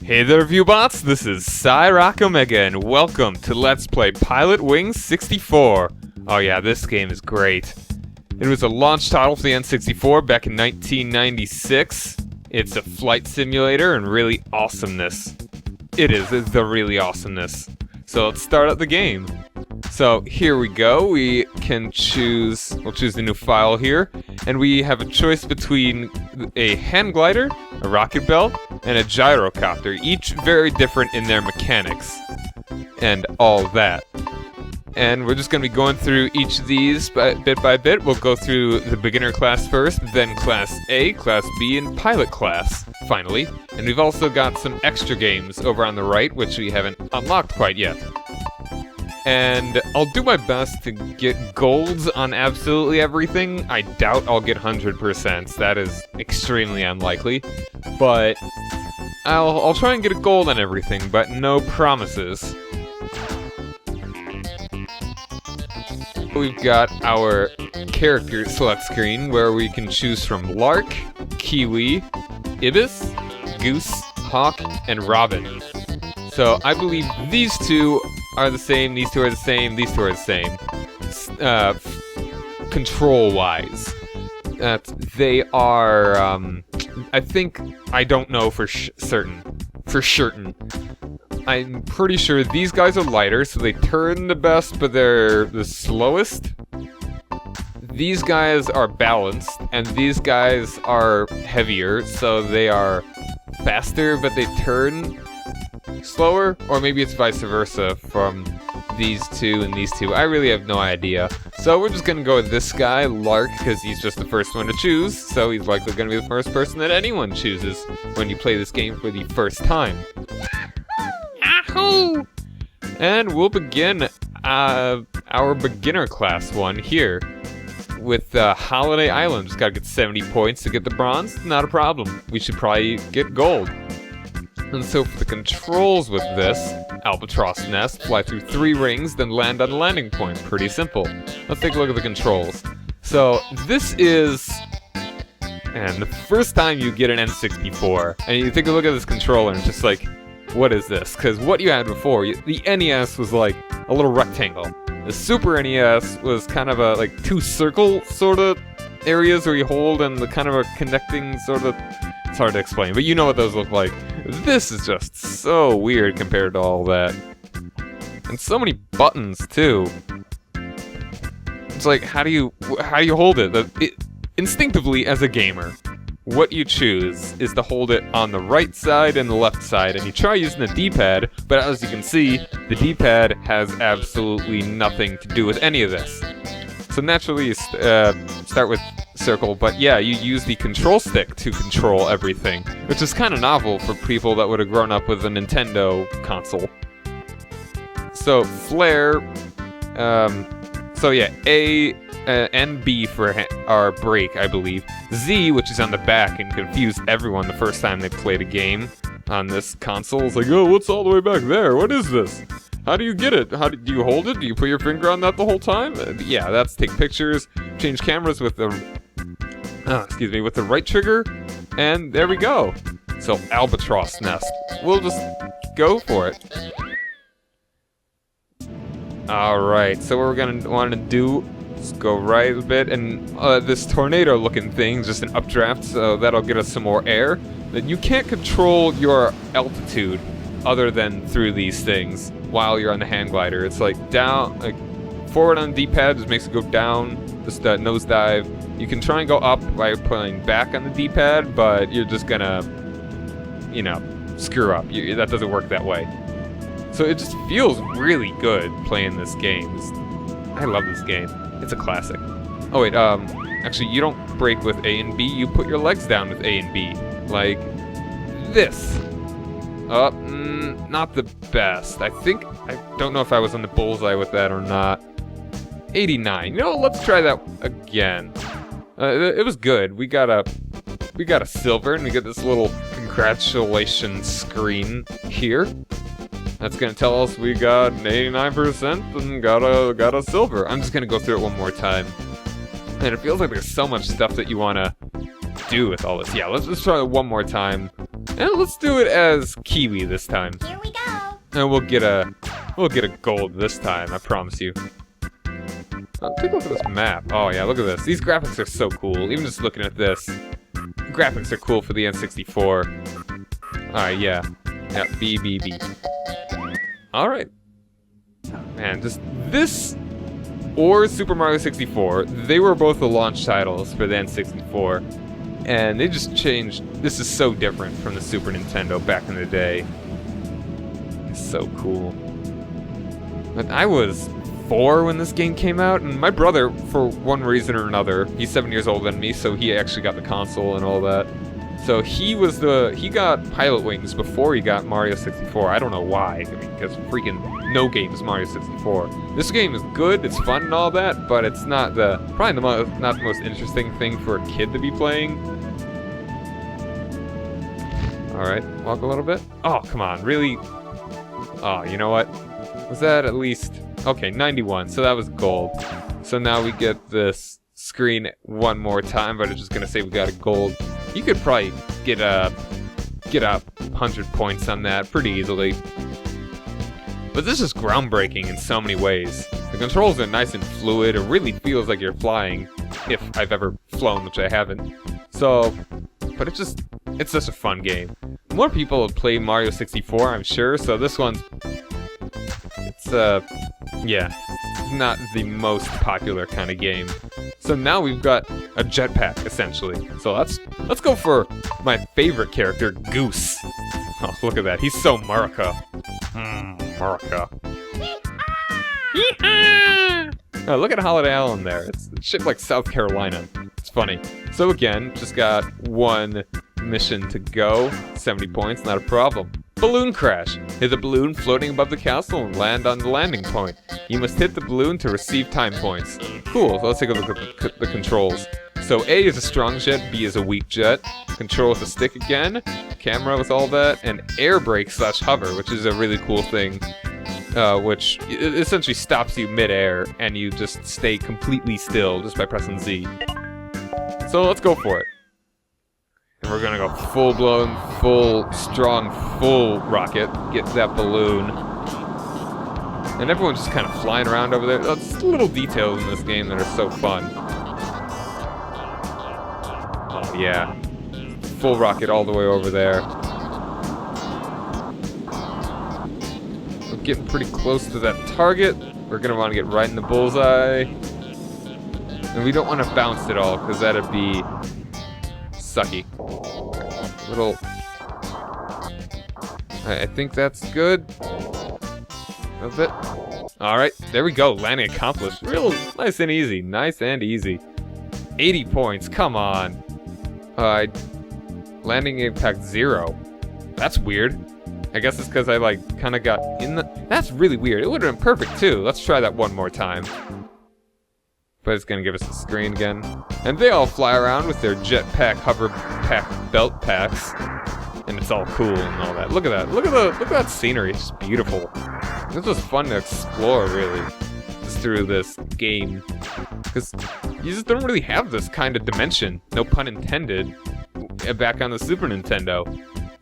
Hey there, Viewbots! This is Cyrock Omega, and welcome to Let's Play Pilotwings 64. Oh yeah, this game is great. It was a launch title for the N64 back in 1996. It's a flight simulator and really awesomeness. It's the really awesomeness. So let's start up the game. So here we go, we'll choose the new file here, and we have a choice between a hand glider, a rocket belt, and a gyrocopter, each very different in their mechanics, and all that. And we're just going to be going through each of these bit by bit. We'll go through the beginner class first, then class A, class B, and pilot class, finally. And we've also got some extra games over on the right, which we haven't unlocked quite yet. And I'll do my best to get golds on absolutely everything. I doubt I'll get 100%. That is extremely unlikely. But I'll try and get a gold on everything, but no promises. We've got our character select screen where we can choose from Lark, Kiwi, Ibis, Goose, Hawk, and Robin. So I believe these two are the same, these two are the same, these two are the same. Control-wise. They are, I don't know for certain. I'm pretty sure these guys are lighter, so they turn the best, but they're the slowest. These guys are balanced, and these guys are heavier, so they are faster, but they turn slower, or maybe it's vice versa from these two and these two. I really have no idea. So we're just gonna go with this guy, Lark, because he's just the first one to choose, so he's likely gonna be the first person that anyone chooses when you play this game for the first time. Ahoo! And we'll begin our beginner class one here with Holiday Island. Just gotta get 70 points to get the bronze. Not a problem. We should probably get gold. And so for the controls with this, Albatross Nest, fly through 3 rings, then land on a landing point. Pretty simple. Let's take a look at the controls. So this is, and the first time you get an N64, and you take a look at this controller and just like, what is this? Because what you had before, the NES was like a little rectangle. The Super NES was kind of a like 2 circle sort of areas where you hold and the kind of a connecting sort of. It's hard to explain, but you know what those look like. This is just so weird compared to all that. And so many buttons, too. It's like, how do you hold it? Instinctively, as a gamer, what you choose is to hold it on the right side and the left side, and you try using the D-pad, but as you can see, the D-pad has absolutely nothing to do with any of this. So naturally, you start with circle, but yeah, you use the control stick to control everything, which is kind of novel for people that would have grown up with a Nintendo console. So flare, so yeah, A and B for our brake, I believe. Z, which is on the back and confused everyone the first time they played a game on this console. It's like, oh, what's all the way back there? What is this? How do you get it? Do you hold it? Do you put your finger on that the whole time? Yeah, that's take pictures, change cameras with the, with the right trigger, and there we go. So, Albatross Nest. We'll just go for it. Alright, so what we're gonna want to do is go right a bit, and this tornado-looking thing, just an updraft, so that'll get us some more air. Then you can't control your altitude other than through these things while you're on the hand glider. It's like down, like forward on the D-pad just makes it go down, just nosedive. You can try and go up by pulling back on the D-pad, but you're just gonna, screw up. That doesn't work that way. So it just feels really good playing this game. I love this game. It's a classic. Oh wait, actually you don't brake with A and B, you put your legs down with A and B. Like this. Not the best. I don't know if I was on the bullseye with that or not. 89. Let's try that again. It was good. We got a silver, and we get this little congratulations screen here. That's gonna tell us we got an 89% and got a silver. I'm just gonna go through it one more time. And it feels like there's so much stuff that you wanna do with all this. Yeah, let's just try it one more time. And let's do it as Kiwi this time. Here we go. And we'll get a gold this time, I promise you. Take a look at this map. Oh yeah, look at this. These graphics are so cool. Even just looking at this. Graphics are cool for the N64. Alright, yeah. Yeah, B. Alright. Man, just this or Super Mario 64, they were both the launch titles for the N64. And they just changed. This is so different from the Super Nintendo back in the day. It's so cool. But I was 4 when this game came out, and my brother, for one reason or another, he's 7 years older than me, so he actually got the console and all that. So he got Pilotwings before he got Mario 64. I don't know why. I mean, because freaking no game is Mario 64. This game is good, it's fun and all that, but it's not not the most interesting thing for a kid to be playing. Alright, walk a little bit. Oh, come on, really? Oh, you know what? Was that at least... Okay, 91, so that was gold. So now we get this screen one more time, but it's just gonna say we got a gold. You could probably get up 100 points on that pretty easily. But this is groundbreaking in so many ways. The controls are nice and fluid. It really feels like you're flying, if I've ever flown, which I haven't. So, but it's such a fun game. More people have played Mario 64, I'm sure, so this one's... yeah, not the most popular kind of game. So now we've got a jetpack, essentially. So let's go for my favorite character, Goose. Oh, look at that. He's so America. America. Oh, look at Holiday Island there. It's shaped like South Carolina. It's funny. So again, just got one mission to go. 70 points, not a problem. Balloon crash. Hit the balloon floating above the castle and land on the landing point. You must hit the balloon to receive time points. Cool, so let's take a look at the controls. So A is a strong jet, B is a weak jet. Control with the stick again, camera with all that, and air brake / hover, which is a really cool thing. Which essentially stops you mid-air, and you just stay completely still just by pressing Z. So let's go for it. And we're gonna go full-blown, full rocket, get that balloon. And everyone's just kind of flying around over there. There's little details in this game that are so fun. Oh yeah. Full rocket all the way over there. We're getting pretty close to that target. We're gonna want to get right in the bullseye. And we don't want to bounce at all, because that'd be sucky. Little... I think that's good. A bit. Alright, there we go. Landing accomplished. Real nice and easy. Nice and easy. 80 points. Come on. Landing impact 0. That's weird. I guess it's because I, like, kind of got in the... That's really weird. It would have been perfect, too. Let's try that one more time. But it's gonna give us the screen again. And they all fly around with their jetpack, hover pack, belt packs. And it's all cool and all that. Look at that. Look at that scenery. It's just beautiful. This was fun to explore, really. Just through this game. Because you just don't really have this kind of dimension. No pun intended. Back on the Super Nintendo.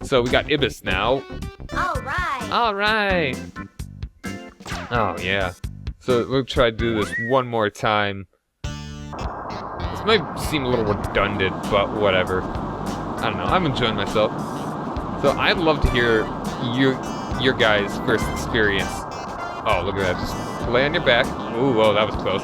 So we got Ibis now. Alright. Alright. Oh, yeah. So we'll try to do this one more time. This might seem a little redundant, but whatever. I don't know, I'm enjoying myself. So I'd love to hear your guys' first experience. Oh, look at that, just lay on your back. Ooh, whoa, that was close.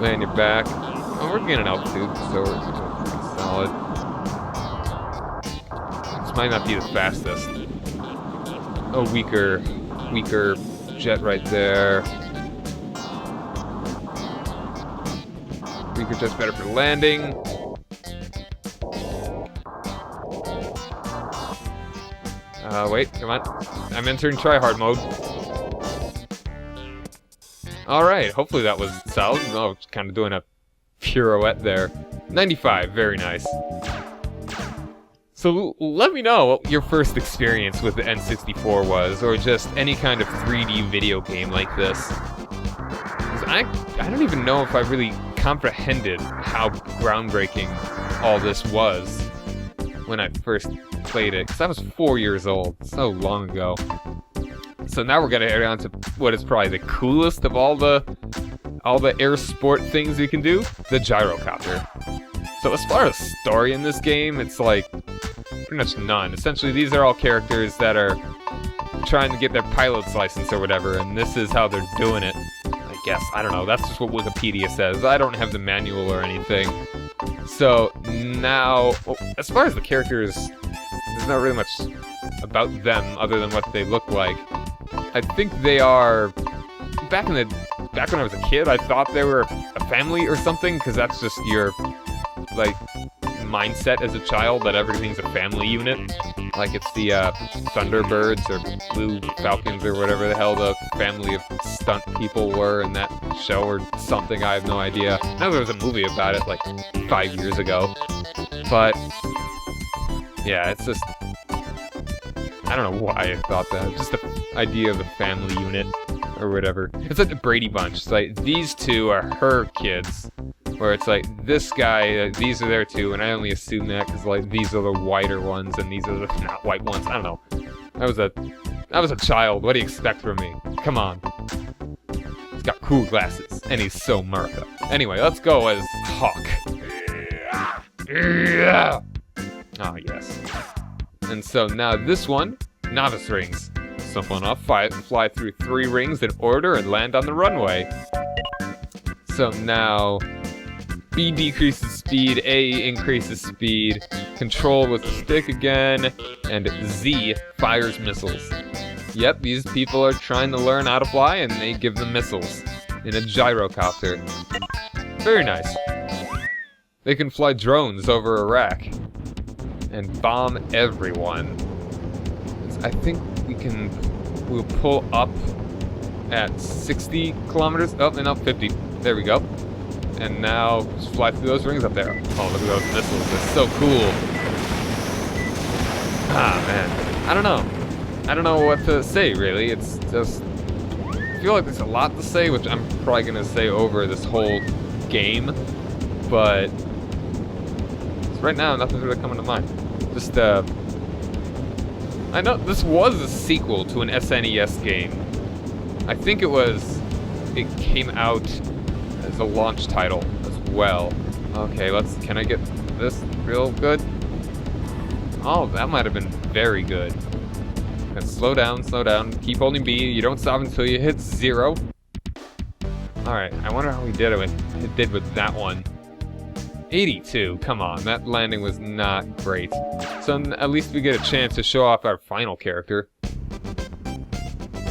Lay on your back. Oh, we're getting altitude, so we're doing pretty solid. This might not be the fastest. A weaker jet right there. Weaker jet's better for landing. Wait, come on. I'm entering try-hard mode. Alright, hopefully that was solid. Oh, kind of doing a pirouette there. 95, very nice. So let me know what your first experience with the N64 was, or just any kind of 3D video game like this. 'Cause I don't even know if I really comprehended how groundbreaking all this was when I first played it, because I was 4 years old, so long ago. So now we're gonna head on to what is probably the coolest of all the air sport things we can do, the Gyrocopter. So as far as story in this game, it's like pretty much none. Essentially, these are all characters that are trying to get their pilot's license or whatever, and this is how they're doing it. I guess, I don't know, that's just what Wikipedia says. I don't have the manual or anything. So now, well, as far as the characters, there's not really much about them other than what they look like. I think they are, back when I was a kid, I thought they were a family or something, because that's just your, like, mindset as a child, that everything's a family unit. Like it's the Thunderbirds or Blue Falcons or whatever the hell the family of stunt people were in that show or something, I have no idea. I know there was a movie about it like 5 years ago. But yeah, it's just, I don't know why I thought that. Just the idea of a family unit or whatever. It's like the Brady Bunch. It's like these two are her kids. Where it's like, this guy, these are their two, and I only assume that because, like, these are the whiter ones, and these are the not white ones. I don't know. I was a child. What do you expect from me? Come on. He's got cool glasses, and he's so Martha. Anyway, let's go as Hawk. Yeah. Oh, yes. And so now this one, novice rings. Simple enough. Fly through 3 rings in order and land on the runway. So now, B decreases speed, A increases speed, control with the stick again, and Z fires missiles. Yep, these people are trying to learn how to fly, and they give them missiles in a gyrocopter. Very nice. They can fly drones over Iraq and bomb everyone. I think we'll pull up at 60 kilometers. Oh, and now 50. There we go. And now, just fly through those rings up there. Oh, look at those missiles. They're so cool. Ah, man. I don't know. I don't know what to say, really. It's just, I feel like there's a lot to say, which I'm probably going to say over this whole game. But right now, nothing's really coming to mind. Just, I know this was a sequel to an SNES game. I think it came out as a launch title as well. Okay, can I get this real good? Oh, that might have been very good. And slow down, keep holding B, you don't stop until you hit 0. Alright, I wonder how we did with that one. 82, come on, that landing was not great. So at least we get a chance to show off our final character.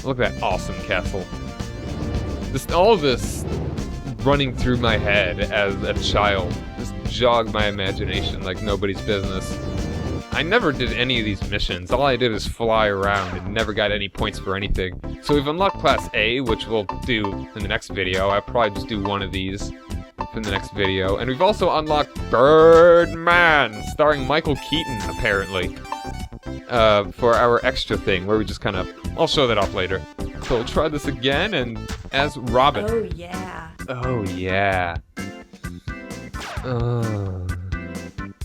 Look at that awesome castle. All of this running through my head as a child just jogged my imagination like nobody's business. I never did any of these missions. All I did was fly around and never got any points for anything. So we've unlocked Class A, which we'll do in the next video. I'll probably just do one of these for the next video. And we've also unlocked Birdman, starring Michael Keaton, apparently. For our extra thing, where we just kind of... I'll show that off later. So we'll try this again, and as Robin. Oh, yeah. Oh, yeah.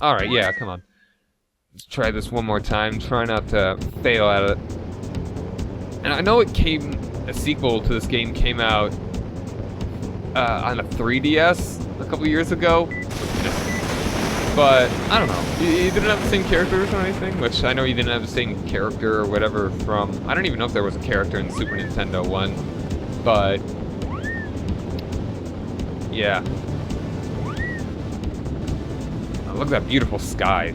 Alright, yeah, come on. Let's try this one more time. Try not to fail at it. And I know a sequel to this game came out on a 3DS a couple years ago. But, I don't know. You didn't have the same characters or anything? Which, I know you didn't have the same character or whatever from... I don't even know if there was a character in the Super Nintendo one. But... yeah. Oh, look at that beautiful sky.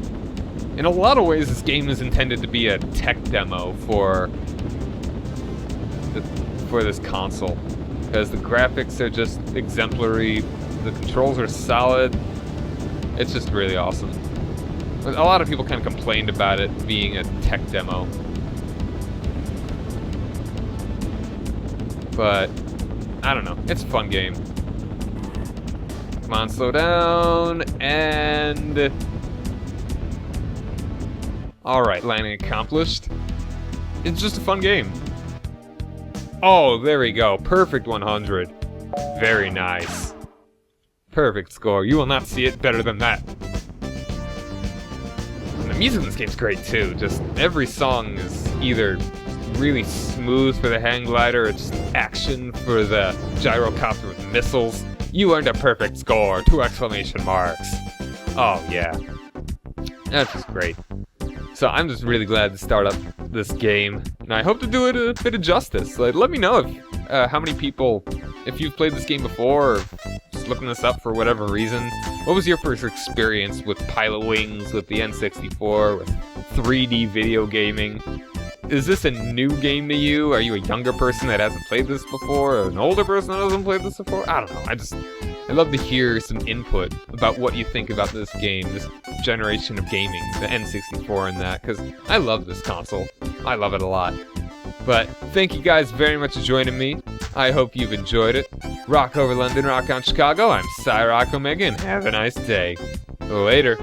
In a lot of ways, this game is intended to be a tech demo for this console. Because the graphics are just exemplary, the controls are solid. It's just really awesome. A lot of people kind of complained about it being a tech demo. But, I don't know. It's a fun game. Come on, slow down, and... Alright, landing accomplished. It's just a fun game. Oh, there we go. Perfect 100. Very nice. Perfect score. You will not see it better than that. In the music in this game's great too. Just every song is either really smooth for the hang glider or just action for the gyrocopter with missiles. You earned a perfect score, 2 exclamation marks. Oh yeah, that's just great. So I'm just really glad to start up this game, and I hope to do it a bit of justice. Like, let me know if how many people, if you've played this game before, or just looking this up for whatever reason. What was your first experience with Pilotwings, with the N64, with 3D video gaming? Is this a new game to you? Are you a younger person that hasn't played this before, or an older person that hasn't played this before? I don't know. I'd love to hear some input about what you think about this game, this generation of gaming, the N64 and that, because I love this console. I love it a lot. But thank you guys very much for joining me. I hope you've enjoyed it. Rock over London, rock on Chicago. I'm Cyrock Omega, and have a nice day. Later.